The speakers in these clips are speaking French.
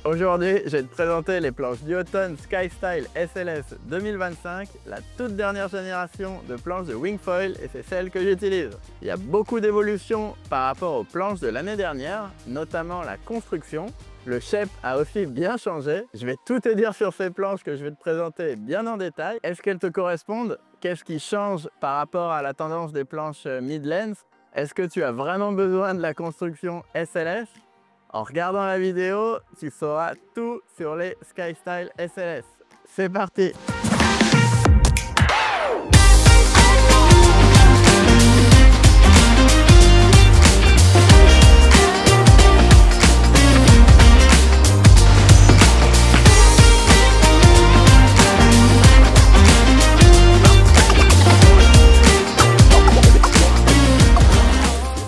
Aujourd'hui, je vais te présenter les planches Duotone Skystyle SLS 2025, la toute dernière génération de planches de Wingfoil et c'est celle que j'utilise. Il y a beaucoup d'évolutions par rapport aux planches de l'année dernière, notamment la construction. Le shape a aussi bien changé. Je vais tout te dire sur ces planches que je vais te présenter bien en détail. Est-ce qu'elles te correspondent? Qu'est-ce qui change par rapport à la tendance des planches mid-length? Est-ce que tu as vraiment besoin de la construction SLS? En regardant la vidéo, tu sauras tout sur les Skystyle SLS. C'est parti!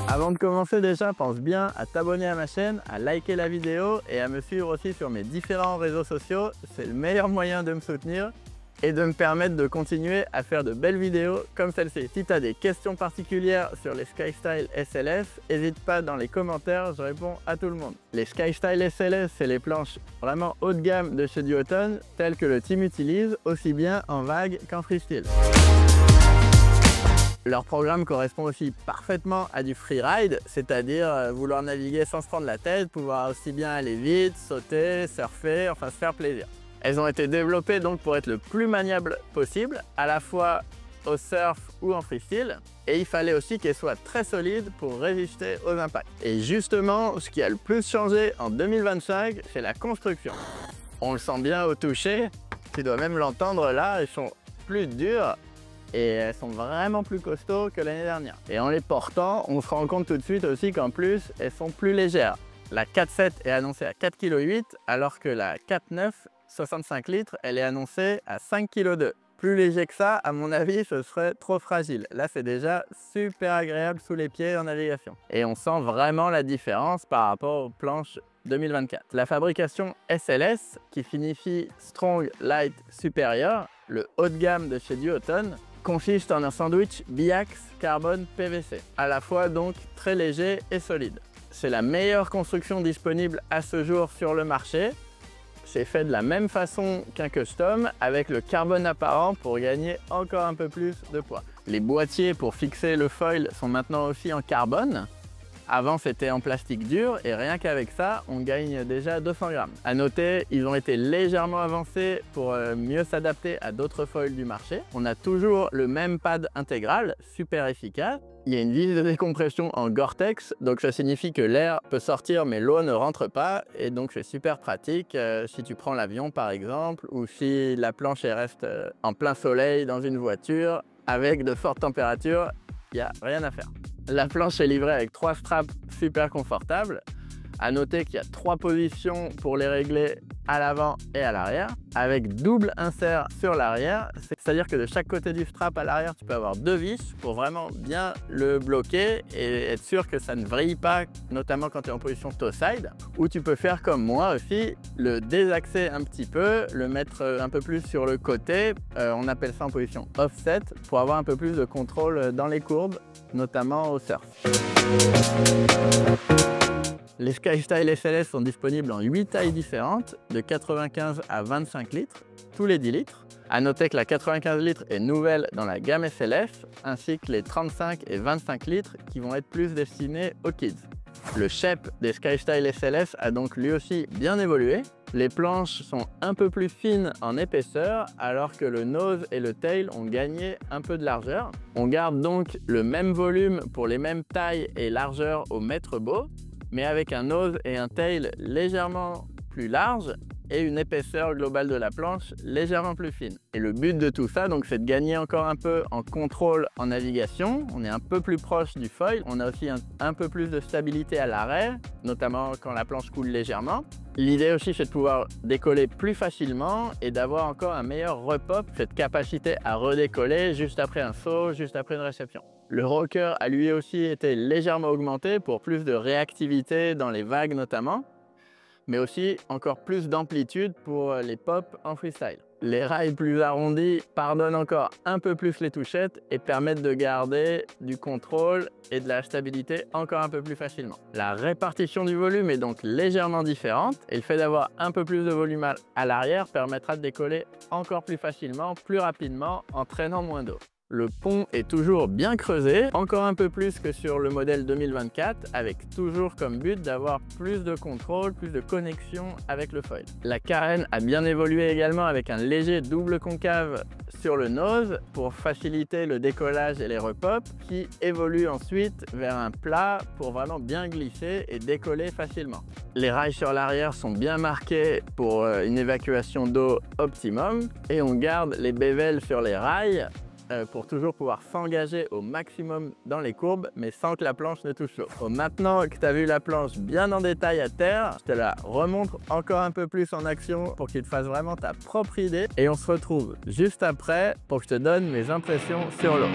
Avant de commencer déjà, pense bien à t'abonner à ma chaîne, à liker la vidéo et à me suivre aussi sur mes différents réseaux sociaux. C'est le meilleur moyen de me soutenir et de me permettre de continuer à faire de belles vidéos comme celle-ci. Si tu as des questions particulières sur les Skystyle SLS, n'hésite pas dans les commentaires, je réponds à tout le monde. Les Skystyle SLS, c'est les planches vraiment haut de gamme de chez Duotone, telles que le team utilise, aussi bien en vague qu'en freestyle. Leur programme correspond aussi parfaitement à du freeride, c'est-à-dire vouloir naviguer sans se prendre la tête, pouvoir aussi bien aller vite, sauter, surfer, enfin se faire plaisir. Elles ont été développées donc pour être le plus maniable possible, à la fois au surf ou en freestyle, et il fallait aussi qu'elles soient très solides pour résister aux impacts. Et justement, ce qui a le plus changé en 2025, c'est la construction. On le sent bien au toucher, tu dois même l'entendre là, elles sont plus dures. Et elles sont vraiment plus costauds que l'année dernière. Et en les portant, on se rend compte tout de suite aussi qu'en plus, elles sont plus légères. La 4.7 est annoncée à 4,8 kg, alors que la 4.9, 65 litres, elle est annoncée à 5,2 kg. Plus léger que ça, à mon avis, ce serait trop fragile. Là, c'est déjà super agréable sous les pieds en navigation. Et on sent vraiment la différence par rapport aux planches 2024. La fabrication SLS, qui signifie Strong Light Superior, le haut de gamme de chez Duotone, consiste en un sandwich biax carbone PVC, à la fois donc très léger et solide. C'est la meilleure construction disponible à ce jour sur le marché. C'est fait de la même façon qu'un custom avec le carbone apparent pour gagner encore un peu plus de poids. Les boîtiers pour fixer le foil sont maintenant aussi en carbone. Avant c'était en plastique dur et rien qu'avec ça on gagne déjà 200 grammes. A noter, ils ont été légèrement avancés pour mieux s'adapter à d'autres foils du marché. On a toujours le même pad intégral, super efficace. Il y a une vis de décompression en Gore-Tex, donc ça signifie que l'air peut sortir mais l'eau ne rentre pas et donc c'est super pratique si tu prends l'avion par exemple ou si la planche reste en plein soleil dans une voiture avec de fortes températures, il n'y a rien à faire. La planche est livrée avec 3 straps super confortables. À noter qu'il y a 3 positions pour les régler à l'avant et à l'arrière, avec double insert sur l'arrière. C'est-à-dire que de chaque côté du strap à l'arrière, tu peux avoir 2 vis pour vraiment bien le bloquer et être sûr que ça ne vrille pas, notamment quand tu es en position toe side. Ou tu peux faire comme moi aussi, le désaxer un petit peu, le mettre un peu plus sur le côté. On appelle ça en position offset pour avoir un peu plus de contrôle dans les courbes, notamment au surf. Les Skystyle SLS sont disponibles en 8 tailles différentes, de 95 à 25 litres, tous les 10 litres. A noter que la 95 litres est nouvelle dans la gamme SLS, ainsi que les 35 et 25 litres qui vont être plus destinés aux kids. Le shape des Skystyle SLS a donc lui aussi bien évolué. Les planches sont un peu plus fines en épaisseur, alors que le nose et le tail ont gagné un peu de largeur. On garde donc le même volume pour les mêmes tailles et largeurs au mètre beau, mais avec un nose et un tail légèrement plus larges et une épaisseur globale de la planche légèrement plus fine. Et le but de tout ça, donc, c'est de gagner encore un peu en contrôle en navigation. On est un peu plus proche du foil. On a aussi un peu plus de stabilité à l'arrêt, notamment quand la planche coule légèrement. L'idée aussi, c'est de pouvoir décoller plus facilement et d'avoir encore un meilleur repop, cette capacité à redécoller juste après un saut, juste après une réception. Le rocker a lui aussi été légèrement augmenté pour plus de réactivité dans les vagues notamment, mais aussi encore plus d'amplitude pour les pops en freestyle. Les rails plus arrondis pardonnent encore un peu plus les touchettes et permettent de garder du contrôle et de la stabilité encore un peu plus facilement. La répartition du volume est donc légèrement différente et le fait d'avoir un peu plus de volume à l'arrière permettra de décoller encore plus facilement, plus rapidement, en traînant moins d'eau. Le pont est toujours bien creusé, encore un peu plus que sur le modèle 2024, avec toujours comme but d'avoir plus de contrôle, plus de connexion avec le foil. La carène a bien évolué également avec un léger double concave sur le nose pour faciliter le décollage et les repops, qui évolue ensuite vers un plat pour vraiment bien glisser et décoller facilement. Les rails sur l'arrière sont bien marqués pour une évacuation d'eau optimum et on garde les bévels sur les rails pour toujours pouvoir s'engager au maximum dans les courbes, mais sans que la planche ne touche l'eau. Bon, maintenant que tu as vu la planche bien en détail à terre, je te la remontre encore un peu plus en action pour qu'il te fasse vraiment ta propre idée. Et on se retrouve juste après pour que je te donne mes impressions sur l'eau.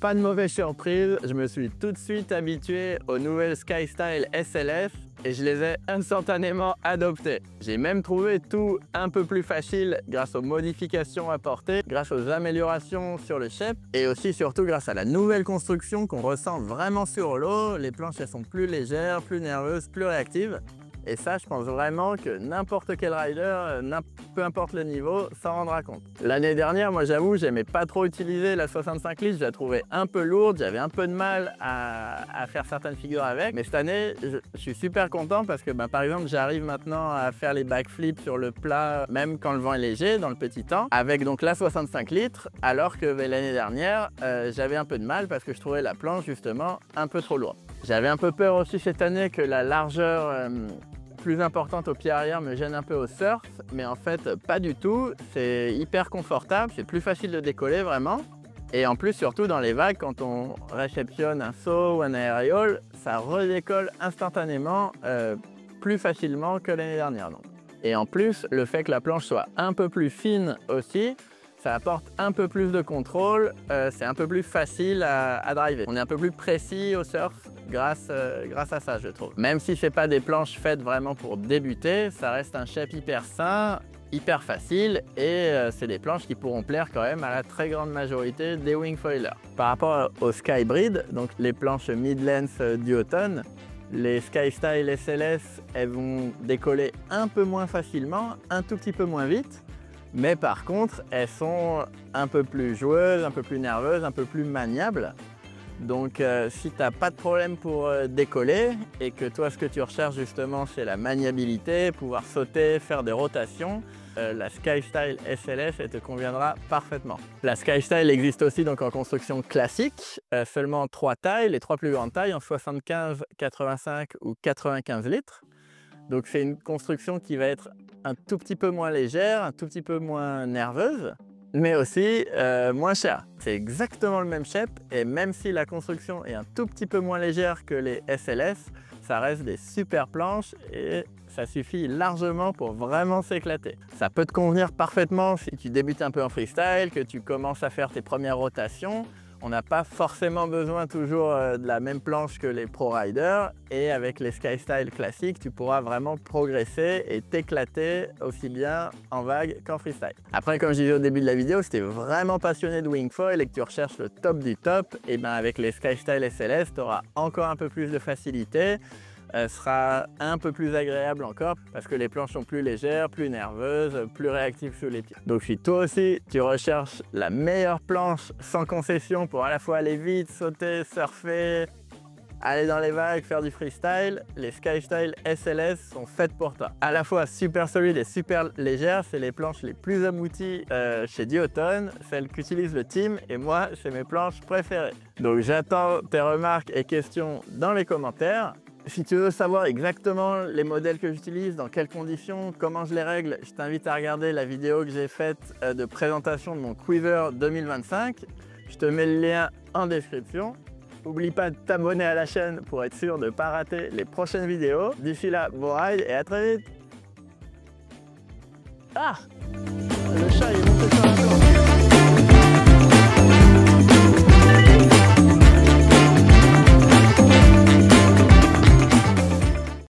Pas de mauvaise surprise, je me suis tout de suite habitué aux nouvelles SkyStyle SLS et je les ai instantanément adoptées. J'ai même trouvé tout un peu plus facile grâce aux modifications apportées, grâce aux améliorations sur le shape et aussi surtout grâce à la nouvelle construction qu'on ressent vraiment sur l'eau. Les planches elles sont plus légères, plus nerveuses, plus réactives. Et ça, je pense vraiment que n'importe quel rider, peu importe le niveau, s'en rendra compte. L'année dernière, moi j'avoue, j'aimais pas trop utiliser la 65 litres, je la trouvais un peu lourde, j'avais un peu de mal à faire certaines figures avec. Mais cette année, je suis super content parce que par exemple, j'arrive maintenant à faire les backflips sur le plat, même quand le vent est léger, dans le petit temps, avec donc la 65 litres, alors que l'année dernière, j'avais un peu de mal parce que je trouvais la planche justement un peu trop lourde. J'avais un peu peur aussi cette année que la largeur plus importante au pied arrière me gêne un peu au surf, mais en fait pas du tout, c'est hyper confortable, c'est plus facile de décoller vraiment. Et en plus surtout dans les vagues, quand on réceptionne un saut ou un aérial, ça redécolle instantanément plus facilement que l'année dernière. Donc. Et en plus, le fait que la planche soit un peu plus fine aussi, ça apporte un peu plus de contrôle, c'est un peu plus facile à driver. On est un peu plus précis au surf grâce à ça, je trouve. Même si ce n'est pas des planches faites vraiment pour débuter, ça reste un shape hyper sain, hyper facile et c'est des planches qui pourront plaire quand même à la très grande majorité des wingfoilers. Par rapport au Skybreed, donc les planches mid-length du automne, les SkyStyle SLS, elles vont décoller un peu moins facilement, un tout petit peu moins vite. Mais par contre, elles sont un peu plus joueuses, un peu plus nerveuses, un peu plus maniables. Donc si tu n'as pas de problème pour décoller et que toi ce que tu recherches justement c'est la maniabilité, pouvoir sauter, faire des rotations, la SkyStyle SLS elle te conviendra parfaitement. La SkyStyle existe aussi donc en construction classique, seulement 3 tailles, les 3 plus grandes tailles en 75, 85 ou 95 litres. Donc c'est une construction qui va être un tout petit peu moins légère, un tout petit peu moins nerveuse, mais aussi moins chère. C'est exactement le même shape et même si la construction est un tout petit peu moins légère que les SLS, ça reste des super planches et ça suffit largement pour vraiment s'éclater. Ça peut te convenir parfaitement si tu débutes un peu en freestyle, que tu commences à faire tes premières rotations. On n'a pas forcément besoin toujours de la même planche que les pro riders et avec les SkyStyle classiques, tu pourras vraiment progresser et t'éclater aussi bien en vague qu'en freestyle. Après, comme je disais au début de la vidéo, si tu es vraiment passionné de wingfoil et que tu recherches le top du top, et bien avec les SkyStyle SLS, tu auras encore un peu plus de facilité. sera un peu plus agréable encore parce que les planches sont plus légères, plus nerveuses, plus réactives sous les pieds. Donc si toi aussi tu recherches la meilleure planche sans concession pour à la fois aller vite, sauter, surfer, aller dans les vagues, faire du freestyle, les Skystyle SLS sont faites pour toi. À la fois super solides et super légères, c'est les planches les plus abouties chez Duotone, celles qu'utilise le team, et moi, c'est mes planches préférées. Donc j'attends tes remarques et questions dans les commentaires. Si tu veux savoir exactement les modèles que j'utilise, dans quelles conditions, comment je les règle, je t'invite à regarder la vidéo que j'ai faite de présentation de mon Quiver 2025. Je te mets le lien en description. N'oublie pas de t'abonner à la chaîne pour être sûr de ne pas rater les prochaines vidéos. D'ici là, bon ride et à très vite. Ah! Le chat est monté sur la planche.